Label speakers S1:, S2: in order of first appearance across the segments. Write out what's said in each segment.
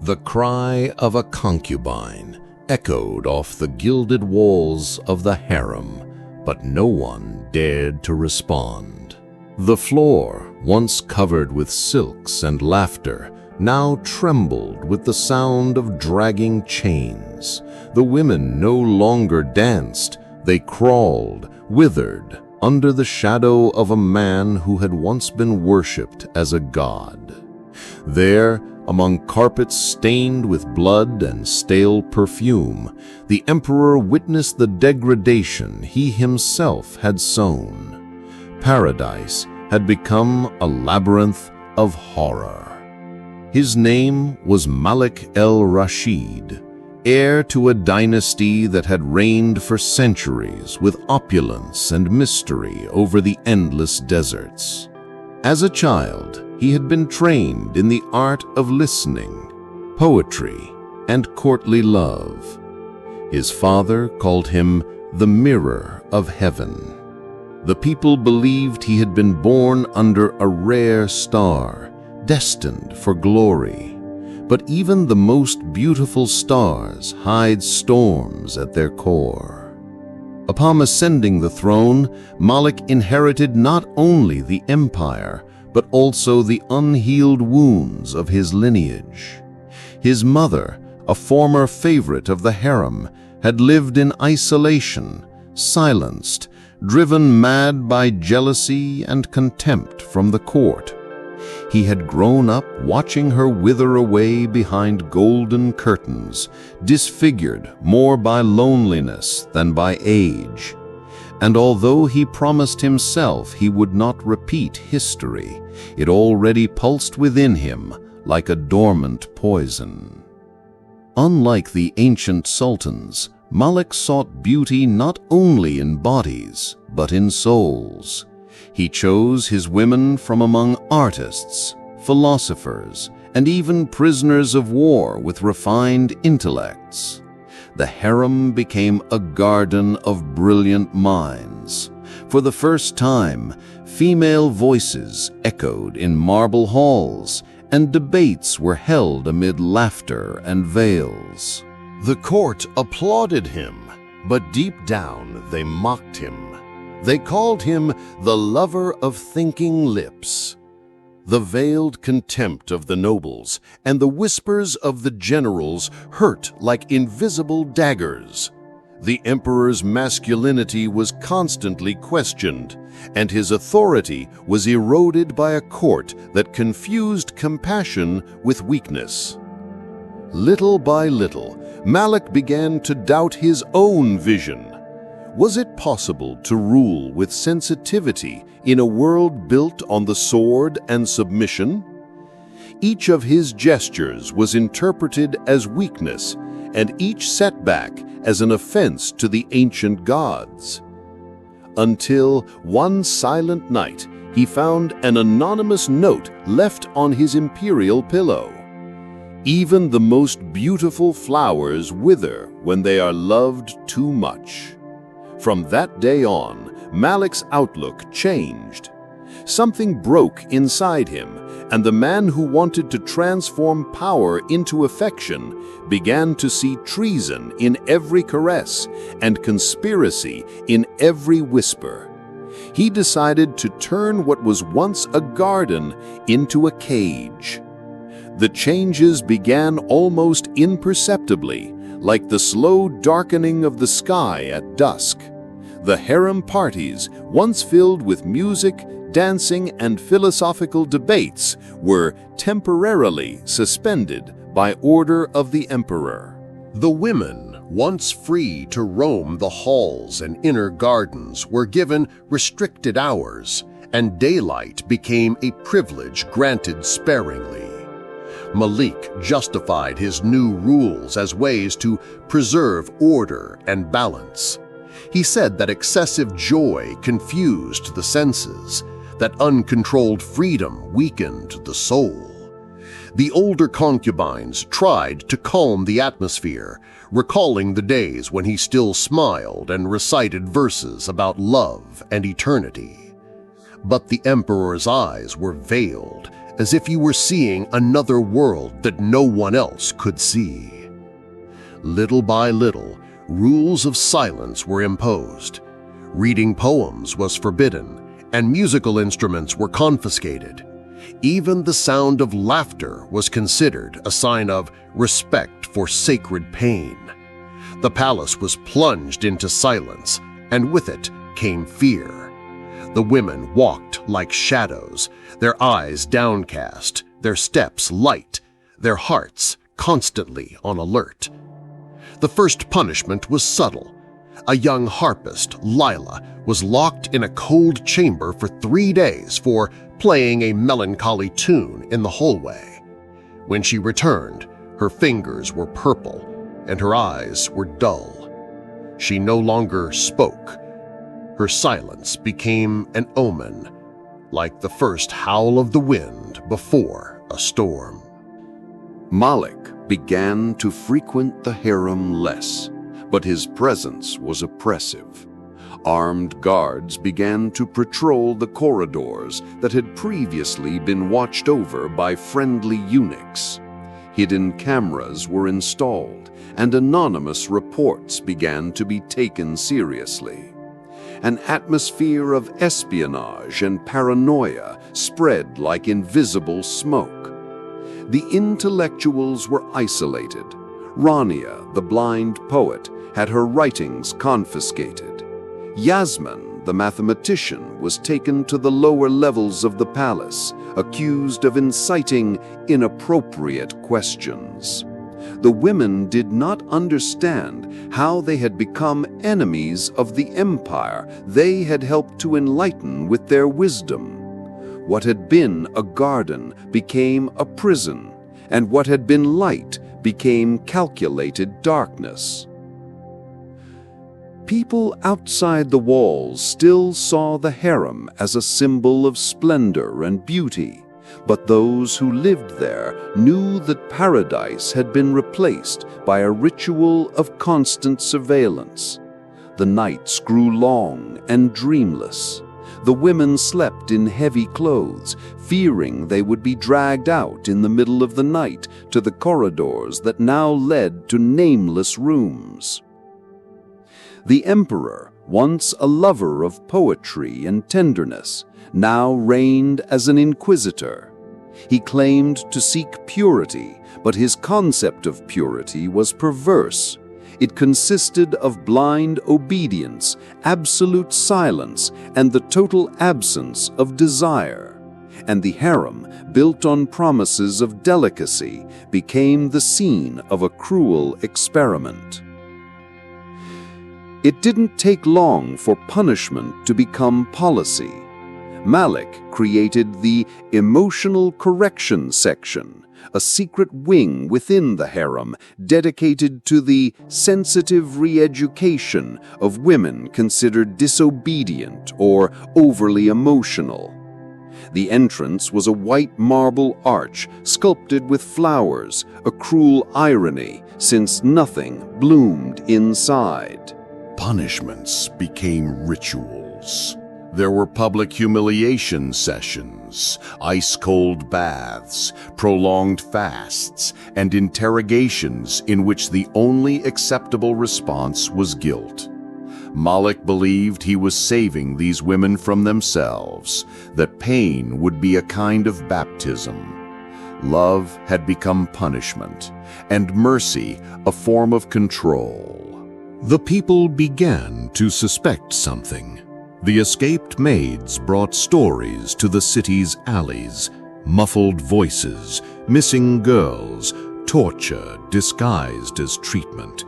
S1: The cry of a concubine echoed off the gilded walls of the harem, but no one dared to respond. The floor, once covered with silks and laughter, now trembled with the sound of dragging chains. The women no longer danced, they crawled, withered, under the shadow of a man who had once been worshipped as a god. There, among carpets stained with blood and stale perfume, the emperor witnessed the degradation he himself had sown. Paradise had become a labyrinth of horror. His name was Malik el-Rashid, heir to a dynasty that had reigned for centuries with opulence and mystery over the endless deserts. As a child, he had been trained in the art of listening, poetry, and courtly love. His father called him the mirror of heaven. The people believed he had been born under a rare star, destined for glory. But even the most beautiful stars hide storms at their core. Upon ascending the throne, Malik inherited not only the empire, but also the unhealed wounds of his lineage. His mother, a former favorite of the harem, had lived in isolation, silenced, driven mad by jealousy and contempt from the court. He had grown up watching her wither away behind golden curtains, disfigured more by loneliness than by age. And although he promised himself he would not repeat history, it already pulsed within him like a dormant poison. Unlike the ancient sultans, Malik sought beauty not only in bodies, but in souls. He chose his women from among artists, philosophers, and even prisoners of war with refined intellects. The harem became a garden of brilliant minds. For the first time, female voices echoed in marble halls, and debates were held amid laughter and veils. The court applauded him, but deep down they mocked him. They called him the lover of thinking lips. The veiled contempt of the nobles and the whispers of the generals hurt like invisible daggers. The emperor's masculinity was constantly questioned, and his authority was eroded by a court that confused compassion with weakness. Little by little, Malik began to doubt his own vision. Was it possible to rule with sensitivity in a world built on the sword and submission? Each of his gestures was interpreted as weakness, and each setback as an offense to the ancient gods. Until one silent night, he found an anonymous note left on his imperial pillow. Even the most beautiful flowers wither when they are loved too much. From that day on, Malik's outlook changed. Something broke inside him, and the man who wanted to transform power into affection began to see treason in every caress and conspiracy in every whisper. He decided to turn what was once a garden into a cage. The changes began almost imperceptibly, like the slow darkening of the sky at dusk. The harem parties, once filled with music, dancing, and philosophical debates, were temporarily suspended by order of the emperor. The women, once free to roam the halls and inner gardens, were given restricted hours, and daylight became a privilege granted sparingly. Malik justified his new rules as ways to preserve order and balance. He said that excessive joy confused the senses, that uncontrolled freedom weakened the soul. The older concubines tried to calm the atmosphere, recalling the days when he still smiled and recited verses about love and eternity. But the emperor's eyes were veiled,
S2: as if you were seeing another world that no one else could see. Little by little, rules of silence were imposed. Reading poems was forbidden, and musical instruments were confiscated. Even the sound of laughter was considered a sign of respect for sacred pain. The palace was plunged into silence, and with it came fear. The women walked like shadows, their eyes downcast, their steps light, their hearts constantly on alert. The first punishment was subtle. A young harpist, Lila, was locked in a cold chamber for 3 days for playing a melancholy tune in the hallway. When she returned, her fingers were purple and her eyes were dull. She no longer spoke. Her silence became an omen, like the first howl of the wind before a storm.
S1: Malik began to frequent the harem less, but his presence was oppressive. Armed guards began to patrol the corridors that had previously been watched over by friendly eunuchs. Hidden cameras were installed, and anonymous reports began to be taken seriously. An atmosphere of espionage and paranoia spread like invisible smoke. The intellectuals were isolated. Rania, the blind poet, had her writings confiscated. Yasmin, the mathematician, was taken to the lower levels of the palace, accused of inciting inappropriate questions. The women did not understand how they had become enemies of the empire they had helped to enlighten with their wisdom. What had been a garden became a prison, and what had been light became calculated darkness. People outside the walls still saw the harem as a symbol of splendor and beauty, but those who lived there knew that paradise had been replaced by a ritual of constant surveillance. The nights grew long and dreamless. The women slept in heavy clothes, fearing they would be dragged out in the middle of the night to the corridors that now led to nameless rooms. The emperor, once a lover of poetry and tenderness, now reigned as an inquisitor. He claimed to seek purity, but his concept of purity was perverse. It consisted of blind obedience, absolute silence, and the total absence of desire. And the harem, built on promises of delicacy, became the scene of a cruel experiment. It didn't take long for punishment to become policy. Malik created the Emotional Correction Section, a secret wing within the harem dedicated to the sensitive re-education of women considered disobedient or overly emotional. The entrance was a white marble arch sculpted with flowers, a cruel irony since nothing bloomed inside.
S2: Punishments became rituals. There were public humiliation sessions, ice-cold baths, prolonged fasts, and interrogations in which the only acceptable response was guilt. Malik believed he was saving these women from themselves, that pain would be a kind of baptism. Love had become punishment, and mercy a form of control. The people began to suspect something. The escaped maids brought stories to the city's alleys, muffled voices, missing girls, torture disguised as treatment.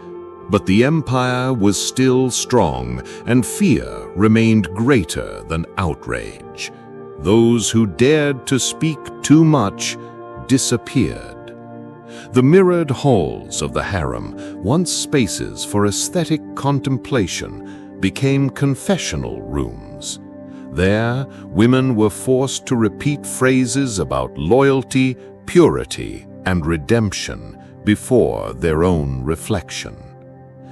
S2: But the empire was still strong, and fear remained greater than outrage. Those who dared to speak too much disappeared. The mirrored halls of the harem, once spaces for aesthetic contemplation, became confessional rooms. There, women were forced to repeat phrases about loyalty, purity, and redemption before their own reflection.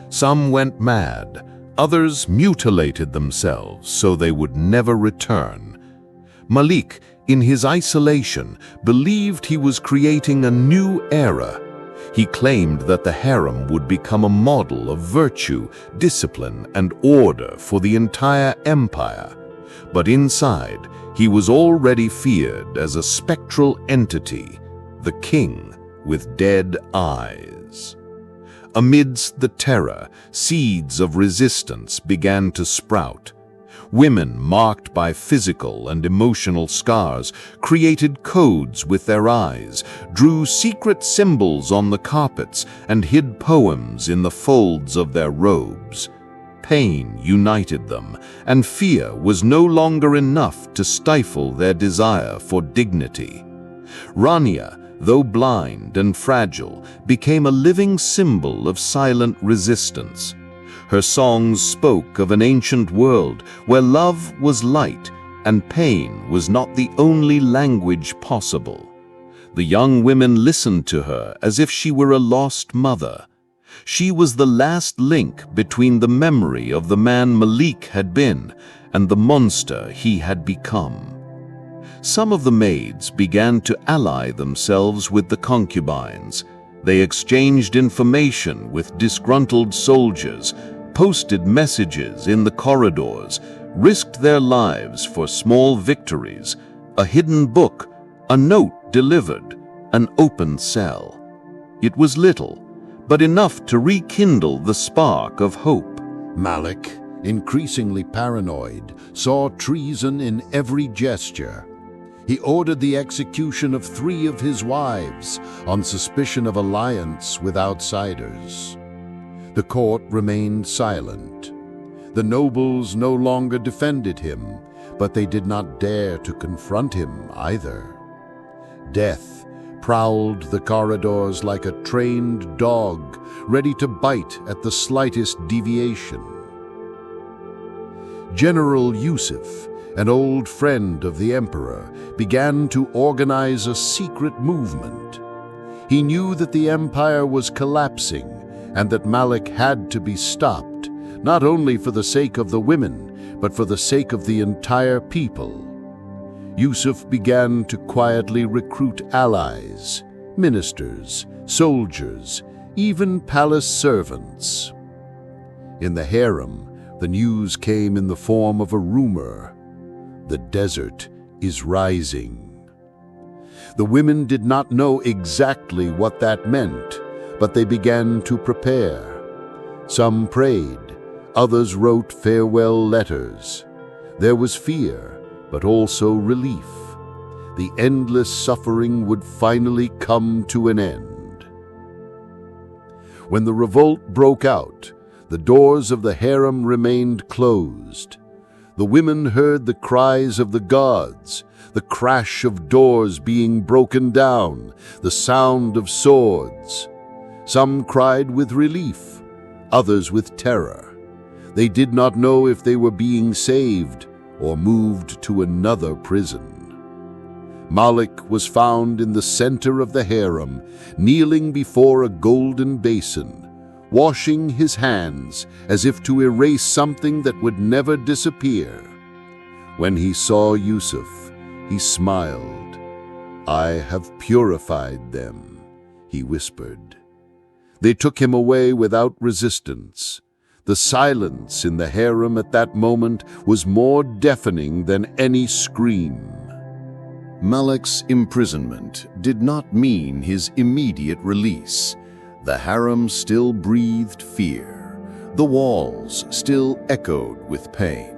S2: Some went mad, others mutilated themselves so they would never return. Malik
S1: in his isolation, believed he was creating a new era. He claimed that the harem would become a model of virtue, discipline, and order for the entire empire. But inside, he was already feared as a spectral entity, the king with dead eyes. Amidst the terror, seeds of resistance began to sprout. Women marked by physical and emotional scars created codes with their eyes, drew secret symbols on the carpets, and hid poems in the folds of their robes. Pain united them, and fear was no longer enough to stifle their desire for dignity. Rania, though blind and fragile, became a living symbol of silent resistance. Her songs spoke of an ancient world where love was light and pain was not the only language possible. The young women listened to her as if she were a lost mother. She was the last link between the memory of the man Malik had been and the monster he had become. Some of the maids began to ally themselves with the concubines. They exchanged information with disgruntled soldiers, posted messages in the corridors, risked their lives for small victories, a hidden book, a note delivered, an open cell. It was little, but enough to rekindle the spark of hope.
S2: Malik, increasingly paranoid, saw treason in every gesture. He ordered the execution of 3 of his wives on suspicion of alliance with outsiders. The court remained silent. The nobles no longer defended him, but they did not dare to confront him either. Death prowled the corridors like a trained dog, ready to bite at the slightest deviation. General Yusuf, an old friend of the emperor, began to organize a secret movement. He knew that the empire was collapsing and that Malik had to be stopped, not only for the sake of the women, but for the sake of the entire people. Yusuf began to quietly recruit allies, ministers, soldiers, even palace servants. In the harem, the news came in the form of a rumor. The desert is rising. The women did not know exactly what that meant, but they began to prepare. Some prayed, others wrote farewell letters. There was fear, but also relief. The endless suffering would finally come to an end. When the revolt broke out, the doors of the harem remained closed. The women heard the cries of the gods, the crash of doors being broken down, the sound of swords. Some cried with relief, others with terror. They did not know if they were being saved or moved to another prison. Malik was found in the center of the harem, kneeling before a golden basin, washing his hands as if to erase something that would never disappear. When he saw Yusuf, he smiled. "I have purified them," he whispered. They took him away without resistance. The silence in the harem at that moment was more deafening than any scream.
S1: Malik's imprisonment did not mean his immediate release. The harem still breathed fear. The walls still echoed with pain.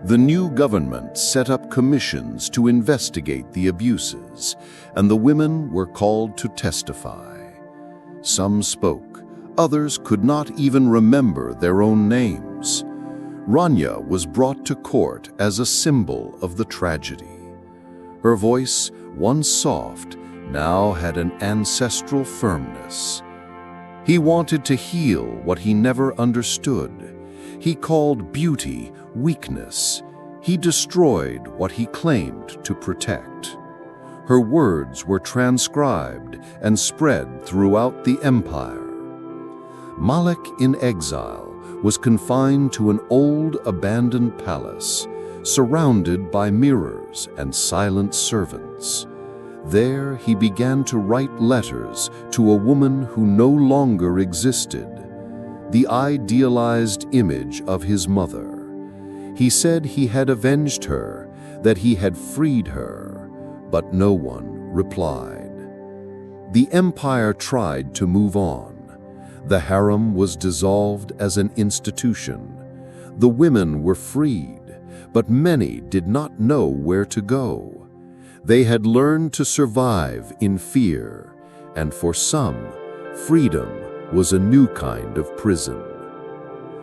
S1: The new government set up commissions to investigate the abuses, and the women were called to testify. Some spoke, others could not even remember their own names. Rania was brought to court as a symbol of the tragedy. Her voice, once soft, now had an ancestral firmness. He wanted to heal what he never understood. He called beauty weakness. He destroyed what he claimed to protect. Her words were transcribed and spread throughout the empire. Malik in exile was confined to an old abandoned palace, surrounded by mirrors and silent servants. There he began to write letters to a woman who no longer existed, the idealized image of his mother. He said he had avenged her, that he had freed her, but no one replied. The empire tried to move on. The harem was dissolved as an institution. The women were freed, but many did not know where to go. They had learned to survive in fear, and for some, freedom was a new kind of prison.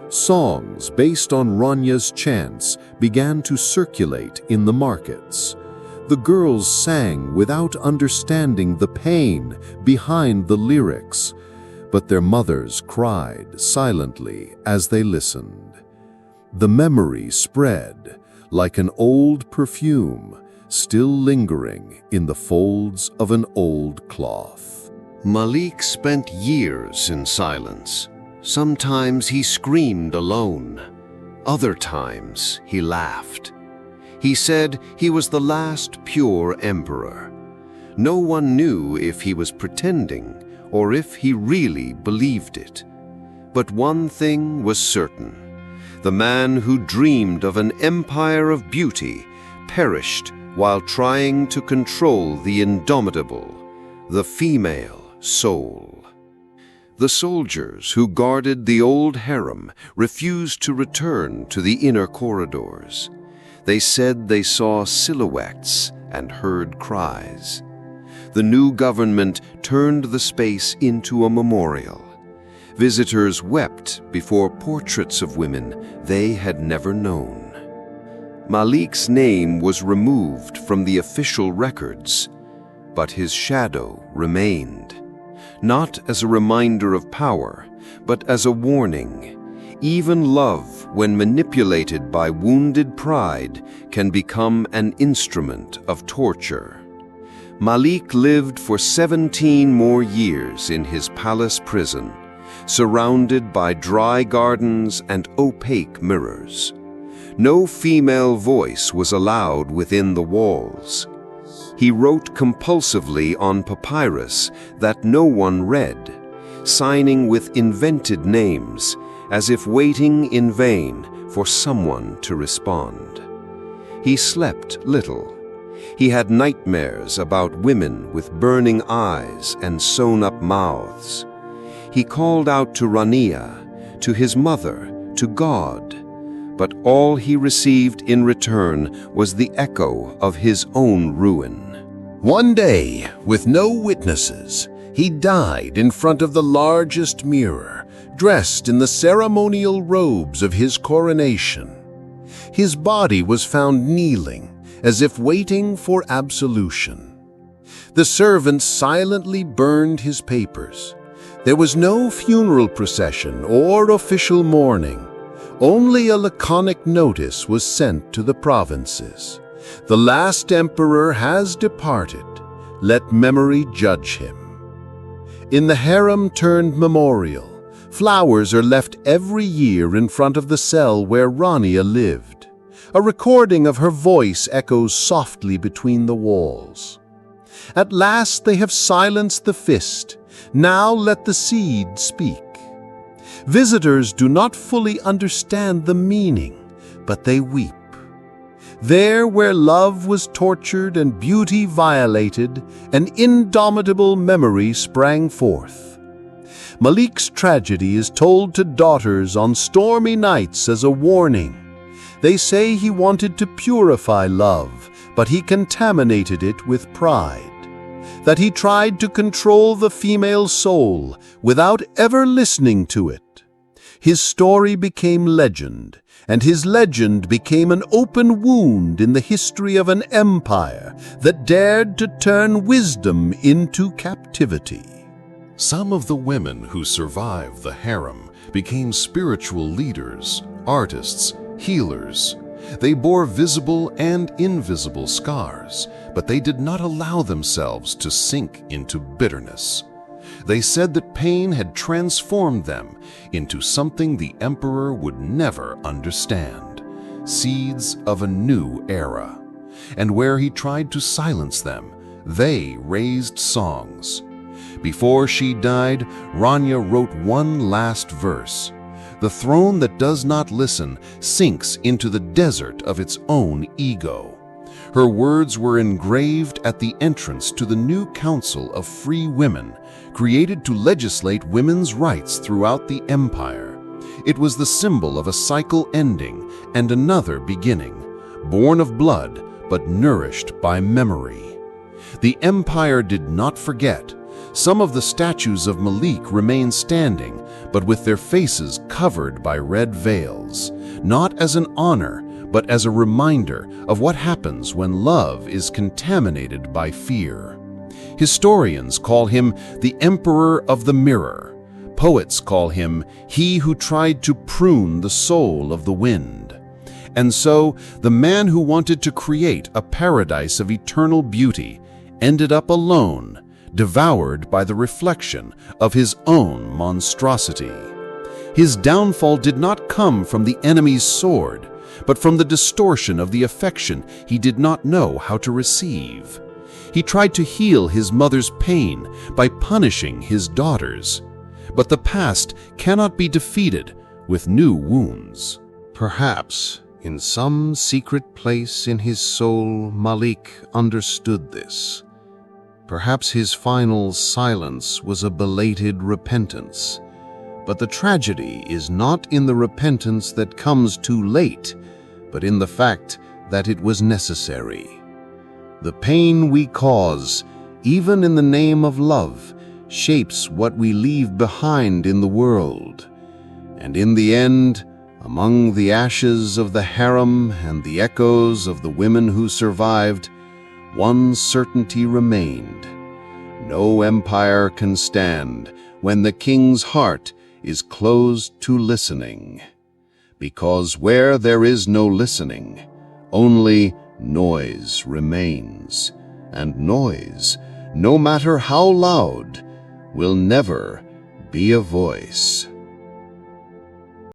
S1: Songs based on Ranya's chants began to circulate in the markets. The girls sang without understanding the pain behind the lyrics, but their mothers cried silently as they listened. The memory spread like an old perfume, still lingering in the folds of an old cloth.
S3: Malik spent years in silence. Sometimes he screamed alone. Other times he laughed. He said he was the last pure emperor. No one knew if he was pretending or if he really believed it. But one thing was certain. The man who dreamed of an empire of beauty perished while trying to control the indomitable, the female soul. The soldiers who guarded the old harem refused to return to the inner corridors. They said they saw silhouettes and heard cries. The new government turned the space into a memorial. Visitors wept before portraits of women they had never known. Malik's name was removed from the official records, but his shadow remained, not as a reminder of power, but as a warning. Even love, when manipulated by wounded pride, can become an instrument of torture. Malik lived for 17 more years in his palace prison, surrounded by dry gardens and opaque mirrors. No female voice was allowed within the walls. He wrote compulsively on papyrus that no one read, signing with invented names, as if waiting in vain for someone to respond. He slept little. He had nightmares about women with burning eyes and sewn-up mouths. He called out to Rania, to his mother, to God, but all he received in return was the echo of his own ruin.
S4: One day, with no witnesses, he died in front of the largest mirror, dressed in the ceremonial robes of his coronation. His body was found kneeling, as if waiting for absolution. The servants silently burned his papers. There was no funeral procession or official mourning. Only a laconic notice was sent to the provinces. The last emperor has departed. Let memory judge him. In the harem-turned-memorial, flowers are left every year in front of the cell where Rania lived. A recording of her voice echoes softly between the walls. At last they have silenced the fist. Now let the seed speak. Visitors do not fully understand the meaning, but they weep. There where love was tortured and beauty violated, an indomitable memory sprang forth. Malik's tragedy is told to daughters on stormy nights as a warning. They say he wanted to purify love, but he contaminated it with pride. That he tried to control the female soul without ever listening to it. His story became legend, and his legend became an open wound in the history of an empire that dared to turn wisdom into captivity.
S1: Some of the women who survived the harem became spiritual leaders, artists, healers. They bore visible and invisible scars, but they did not allow themselves to sink into bitterness. They said that pain had transformed them into something the emperor would never understand.
S2: seeds of a new era. And where he tried to silence them, they raised songs. Before she died, Rania wrote one last verse. The throne that does not listen sinks into the desert of its own ego. Her words were engraved at the entrance to the new Council of Free Women, created to legislate women's rights throughout the empire. It was the symbol of a cycle ending and another beginning, born of blood but nourished by memory. The empire did not forget. Some of the statues of Malik remain standing, but with their faces covered by red veils, not as an honor, but as a reminder of what happens when love is contaminated by fear. Historians call him the Emperor of the Mirror. Poets call him he who tried to prune the soul of the wind. And so, the man who wanted to create a paradise of eternal beauty ended up alone, devoured by the reflection of his own monstrosity. His downfall did not come from the enemy's sword, but from the distortion of the affection he did not know how to receive. He tried to heal his mother's pain by punishing his daughters. But the past cannot be defeated with new wounds.
S3: Perhaps, in some secret place in his soul, Malik understood this. Perhaps his final silence was a belated repentance. But the tragedy is not in the repentance that comes too late, but in the fact that it was necessary. The pain we cause, even in the name of love, shapes what we leave behind in the world. And in the end, among the ashes of the harem and the echoes of the women who survived, one certainty remained. No empire can stand when the king's heart is closed to listening. Because where there is no listening, only noise remains. And noise, no matter how loud, will never be a voice.